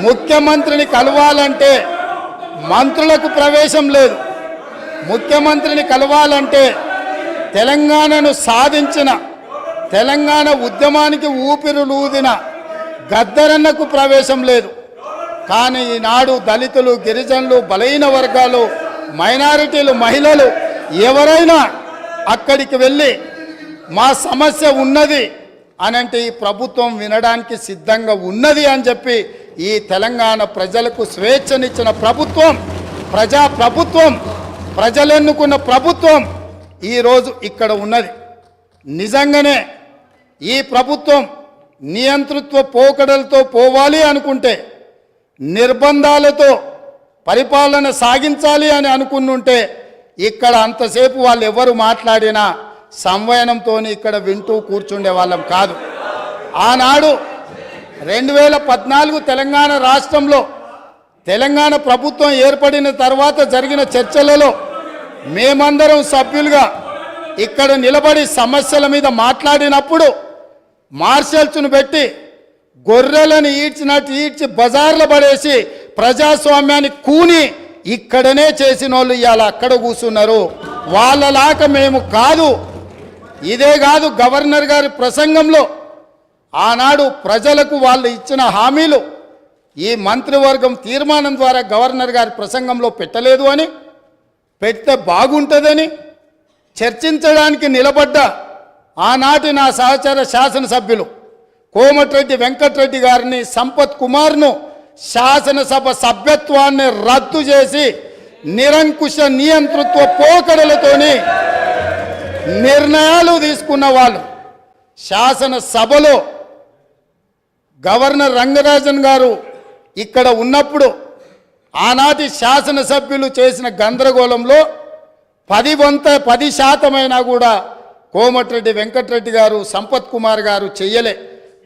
ముఖ్యమంత్రిని కలవాలంటే మంత్రులకు ప్రవేశం లేదు. ముఖ్యమంత్రిని కలవాలంటే తెలంగాణను సాధించిన, తెలంగాణ ఉద్యమానికి ఊపిరులూదిన గద్దరన్నకు ప్రవేశం లేదు. కానీ ఈనాడు దళితులు, గిరిజనులు, బలహీన వర్గాలు, మైనారిటీలు, మహిళలు ఎవరైనా అక్కడికి వెళ్ళి మా సమస్య ఉన్నది అనంటే ఈ ప్రభుత్వం వినడానికి సిద్ధంగా ఉన్నది అని చెప్పి ఈ తెలంగాణ ప్రజలకు స్వేచ్ఛనిచ్చిన ప్రభుత్వం, ప్రజా ప్రభుత్వం, ప్రజలెన్నుకున్న ప్రభుత్వం ఈరోజు ఇక్కడ ఉన్నది. నిజంగానే ఈ ప్రభుత్వం నియంతృత్వ పోకడలతో పోవాలి అనుకుంటే, నిర్బంధాలతో పరిపాలన సాగించాలి అని అనుకున్నుంటే ఇక్కడ అంతసేపు వాళ్ళు ఎవరు మాట్లాడినా సంవయనంతో ఇక్కడ వింటూ కూర్చుండే వాళ్ళం కాదు. ఆనాడు 2014 తెలంగాణ రాష్ట్రంలో తెలంగాణ ప్రభుత్వం ఏర్పడిన తర్వాత జరిగిన చర్చలలో మేమందరం సభ్యులుగా ఇక్కడ నిలబడి సమస్యల మీద మాట్లాడినప్పుడు మార్షల్స్ను పెట్టి గొర్రెలను ఈడ్చినట్టు ఈడ్చి బజార్లో పడేసి ప్రజాస్వామ్యాన్ని కూని ఇక్కడనే చేసిన వాళ్ళు ఇవాళ అక్కడ కూర్చున్నారు. వాళ్ళలాక మేము కాదు. ఇదే కాదు, గవర్నర్ గారి ప్రసంగంలో ఆనాడు ప్రజలకు వాళ్ళు ఇచ్చిన హామీలు ఈ మంత్రివర్గం తీర్మానం ద్వారా గవర్నర్ గారి ప్రసంగంలో పెట్టలేదు అని, పెడితే బాగుంటుందని చర్చించడానికి నిలబడ్డ ఆనాటి నా సహచర శాసనసభ్యులు కోమటిరెడ్డి వెంకటరెడ్డి గారిని, సంపత్ కుమార్ను శాసనసభ సభ్యత్వాన్ని రద్దు చేసి నిరంకుశ నియంతృత్వ పోకడలతోని నిర్ణయాలు తీసుకున్న వాళ్ళు శాసనసభలో గవర్నర్ రంగరాజన్ గారు ఇక్కడ ఉన్నప్పుడు ఆనాటి శాసనసభ్యులు చేసిన గందరగోళంలో 10% కూడా కోమటిరెడ్డి వెంకటరెడ్డి గారు, సంపత్ కుమార్ గారు చెయ్యలే.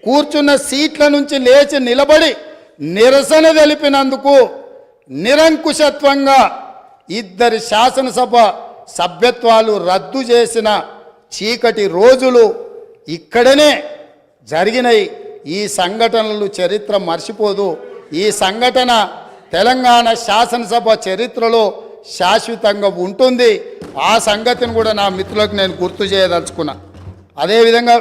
కూర్చున్న సీట్ల నుంచి లేచి నిలబడి నిరసన తెలిపినందుకు నిరంకుశత్వంగా 2 శాసనసభ సభ్యత్వాలు రద్దు చేసిన చీకటి రోజులు ఇక్కడనే జరిగినాయి. ఈ సంఘటనలు చరిత్ర మర్చిపోదు. ఈ సంఘటన తెలంగాణ శాసనసభ చరిత్రలో శాశ్వతంగా ఉంటుంది. ఆ సంగతిని కూడా నా మిత్రులకు నేను గుర్తు చేయదలుచుకున్నా. అదేవిధంగా